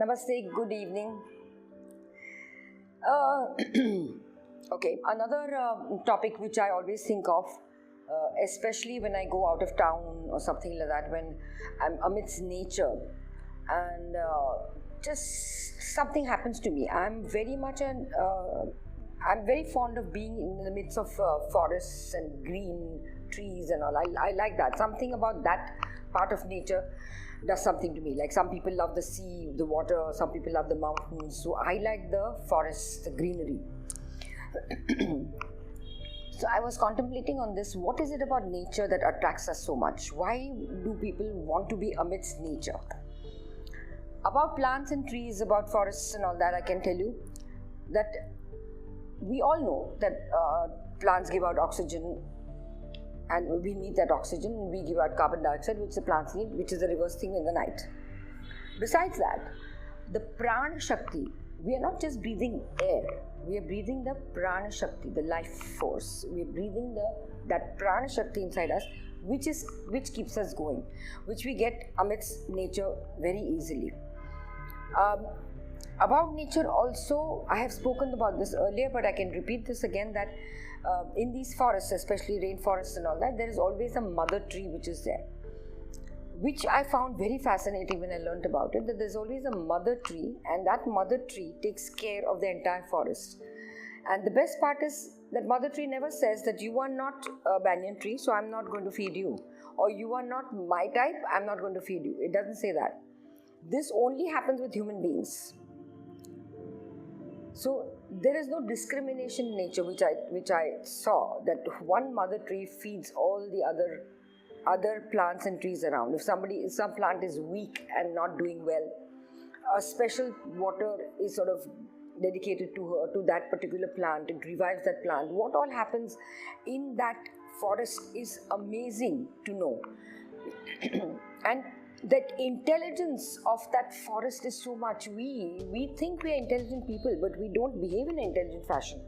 Namaste, good evening. Okay, another topic which I always think of, especially when I go out of town or something like that, when I'm amidst nature and just something happens to me. I'm very fond of being in the midst of forests and green trees and all. I like that. Something about that part of nature does something to me. Like some people love the sea, the water, some people love the mountains. So I like the forest, the greenery. So I was contemplating on this. What is it about nature that attracts us so much? Why do people want to be amidst nature? About plants and trees, about forests and all that, I can tell you that we all know that plants give out oxygen and we need that oxygen. We give out carbon dioxide, which the plants need, which is the reverse thing in the night. Besides that, the prana shakti, we are not just breathing air, we are breathing the prana shakti, the life force. We are breathing that prana shakti inside us, which keeps us going, which we get amidst nature very easily. About nature also, I have spoken about this earlier, but I can repeat this again, that in these forests, especially rainforests and all that, there is always a mother tree which is there, which I found very fascinating when I learnt about it, that there's always a mother tree, and that mother tree takes care of the entire forest. And the best part is that mother tree never says that you are not a banyan tree, so I'm not going to feed you, or you are not my type, I'm not going to feed you. It doesn't say that. This only happens with human beings. So there is no discrimination in nature, which I saw, that one mother tree feeds all the other plants and trees around. If some plant is weak and not doing well, a special water is sort of dedicated to her, to that particular plant. It revives that plant. What all happens in that forest is amazing to know. And that intelligence of that forest is so much. We think we are intelligent people, but we don't behave in an intelligent fashion.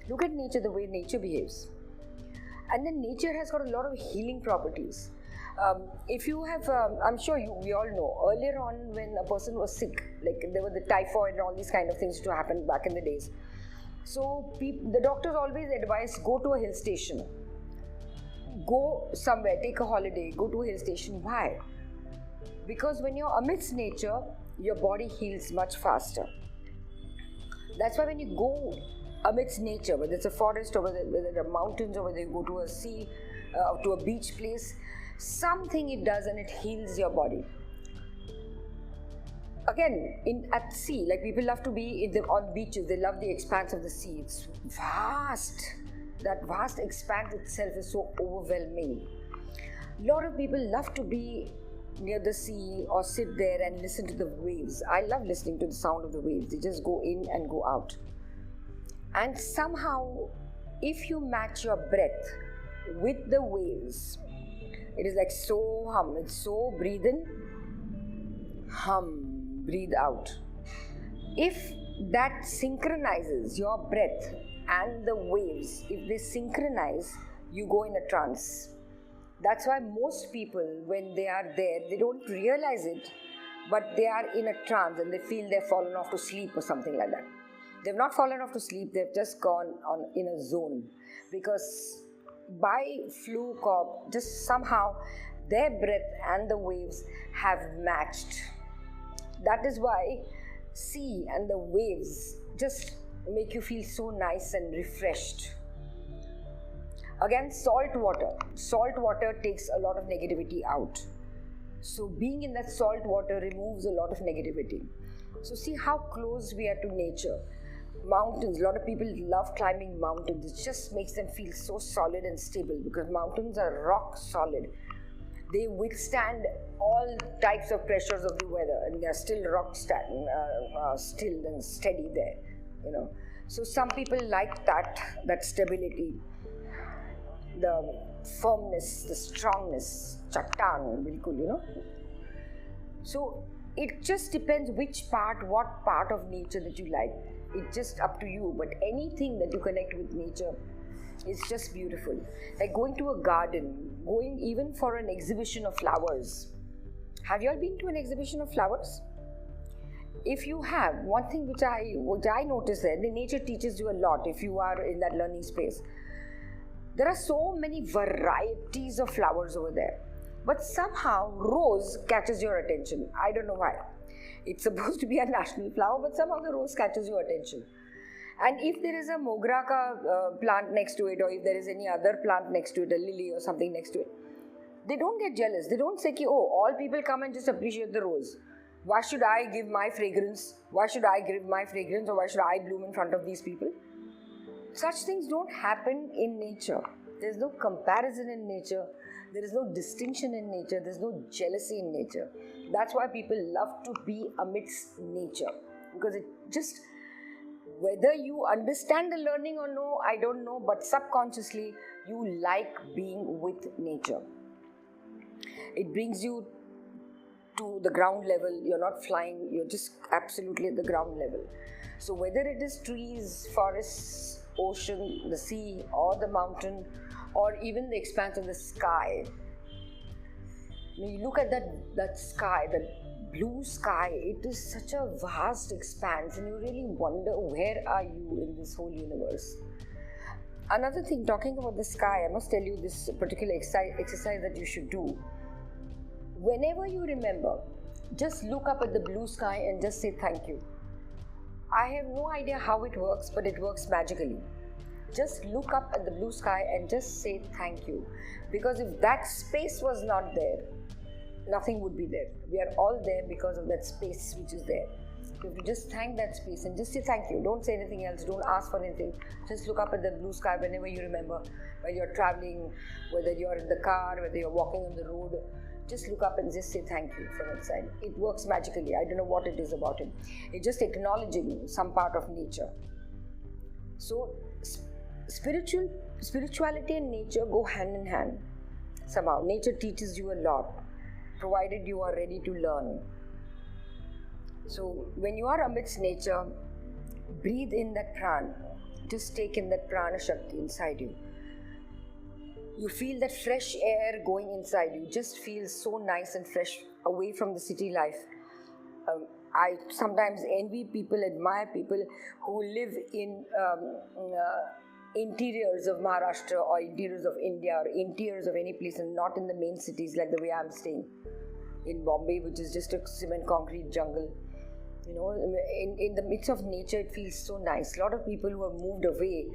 Look at nature, the way nature behaves. And then nature has got a lot of healing properties. If you have, I'm sure we all know, earlier on when a person was sick, like there were the typhoid and all these kind of things to happen back in the days. So the doctors always advise, go to a hill station. Go somewhere, take a holiday, go to a hill station. Why? Because when you're amidst nature, your body heals much faster. That's why when you go amidst nature, whether it's a forest or whether there are mountains or whether you go to a sea, to a beach place, something it does and it heals your body. Again, at sea, like people love to be on beaches, they love the expanse of the sea. It's vast. That vast expanse itself is so overwhelming. A lot of people love to be near the sea or sit there and listen to the waves. I love listening to the sound of the waves. They just go in and go out. And somehow, if you match your breath with the waves, it is like so hum. It's so breathe in, hum, breathe out. If that synchronizes your breath and the waves, if they synchronize, you go in a trance. That's why most people, when they are there, they don't realize it, but they are in a trance and they feel they've fallen off to sleep or something like that. They've not fallen off to sleep, they've just gone in a zone, because by fluke or just somehow their breath and the waves have matched. That is why sea and the waves just make you feel so nice and refreshed. Again, salt water takes a lot of negativity out. So being in that salt water removes a lot of negativity. So see how close we are to nature. Mountains, a lot of people love climbing mountains. It just makes them feel so solid and stable, because mountains are rock solid. They withstand all types of pressures of the weather, and they are still still and steady there, you know. So some people like that stability, the firmness, the strongness, chattan, bilkul, you know. So it just depends what part of nature that you like. It's just up to you, but anything that you connect with nature is just beautiful. Like going to a garden, going even for an exhibition of flowers. Have you all been to an exhibition of flowers? if you have one thing which I notice there, the nature teaches you a lot if you are in that learning space. There are so many varieties of flowers over there, but somehow rose catches your attention. I don't know why. It's supposed to be a national flower, but somehow the rose catches your attention. And if there is a mogra plant next to it, or if there is any other plant next to it, a lily or something next to it, they don't get jealous. They don't say, oh, all people come and just appreciate the rose. Why should I give my fragrance? Why should I give my fragrance, or why should I bloom in front of these people? Such things don't happen in nature. There's no comparison in nature. There is no distinction in nature. There's no jealousy in nature. That's why people love to be amidst nature. Because it just, whether you understand the learning or no, I don't know, but subconsciously you like being with nature. It brings you to the ground level. You're not flying, you're just absolutely at the ground level. So whether it is trees, forests, ocean, the sea, or the mountain, or even the expanse of the sky, you look at that sky, that blue sky, it is such a vast expanse, and you really wonder, where are you in this whole universe? Another thing, talking about the sky, I must tell you this particular exercise that you should do. Whenever you remember, just look up at the blue sky and just say thank you. I have no idea how it works, but it works magically. Just look up at the blue sky and just say thank you. Because if that space was not there, nothing would be there. We are all there because of that space which is there. You have to just thank that space and just say thank you. Don't say anything else. Don't ask for anything. Just look up at the blue sky whenever you remember. When you're traveling, whether you're in the car, whether you're walking on the road, just look up and just say thank you from inside. It works magically. I don't know what it is about it. It's just acknowledging some part of nature. So spirituality and nature go hand in hand. Somehow nature teaches you a lot, provided you are ready to learn. So when you are amidst nature, breathe in that prana. Just take in that prana shakti inside you. You feel that fresh air going inside you. Just feels so nice and fresh away from the city life. I sometimes envy people, admire people who live in interiors of Maharashtra or interiors of India or interiors of any place, and not in the main cities like the way I'm staying in Bombay, which is just a cement concrete jungle. You know, in the midst of nature, it feels so nice. A lot of people who have moved away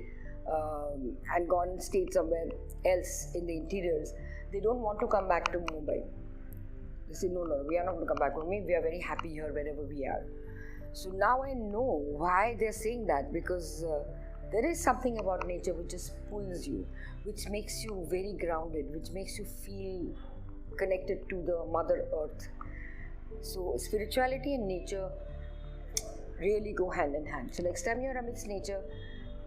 and gone and stayed somewhere else in the interiors, they don't want to come back to Mumbai. They say, no, we are not going to come back to Mumbai. We are very happy here wherever we are. So now I know why they're saying that, because there is something about nature which just pulls you, which makes you very grounded, which makes you feel connected to the Mother Earth. So spirituality and nature really go hand in hand. So next time you're amidst nature,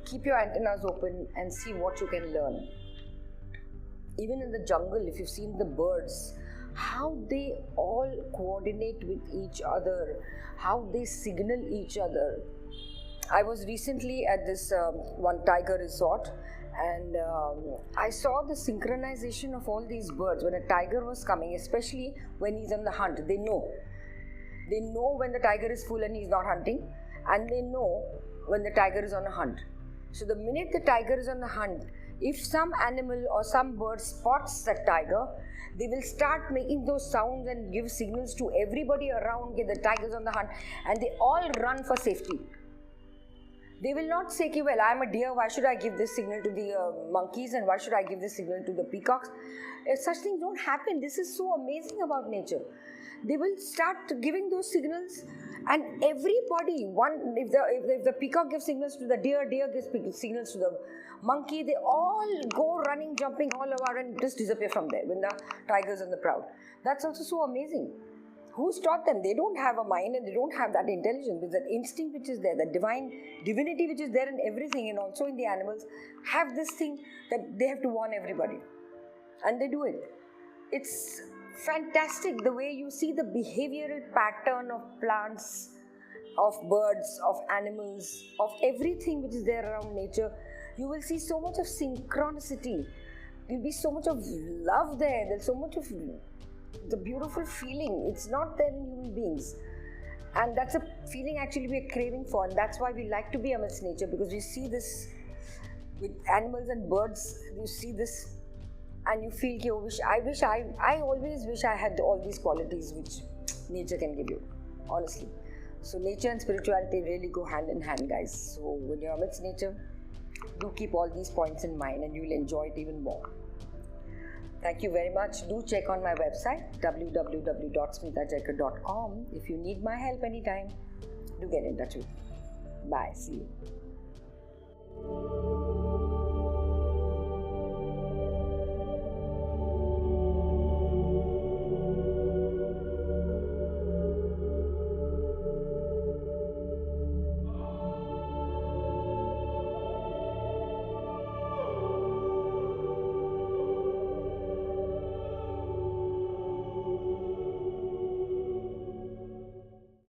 keep your antennas open and see what you can learn. Even in the jungle, if you've seen the birds, how they all coordinate with each other, how they signal each other. I was recently at this one tiger resort, and I saw the synchronization of all these birds. When a tiger was coming, especially when he's on the hunt, they know when the tiger is full and he's not hunting, and they know when the tiger is on a hunt. So the minute the tiger is on the hunt, if some animal or some bird spots that tiger, they will start making those sounds and give signals to everybody around that the tiger's on the hunt, and they all run for safety. They will not say, well, I'm a deer, why should I give this signal to the monkeys, and why should I give this signal to the peacocks? Such things don't happen. This is so amazing about nature. They will start giving those signals, and everybody, if the peacock gives signals to the deer gives signals to the monkey, they all go running, jumping all over and just disappear from there when the tiger's on the prowl. That's also so amazing. Who's taught them? They don't have a mind and they don't have that intelligence. There's that instinct which is there, that divinity which is there in everything, and also in the animals, have this thing that they have to warn everybody. And they do it. It's fantastic the way you see the behavioral pattern of plants, of birds, of animals, of everything which is there around nature. You will see so much of synchronicity. There will be so much of love there. There's so much of the beautiful feeling. It's not there in human beings. And that's a feeling actually we're craving for, and that's why we like to be amidst nature, because we see this with animals and birds. You see this and you feel, I always wish I had all these qualities which nature can give you, honestly. So nature and spirituality really go hand in hand, guys. So when you're amidst nature, do keep all these points in mind and you'll enjoy it even more. Thank you very much. Do check on my website www.smitajaykar.com. If you need my help anytime, do get in touch with me. Bye. See you.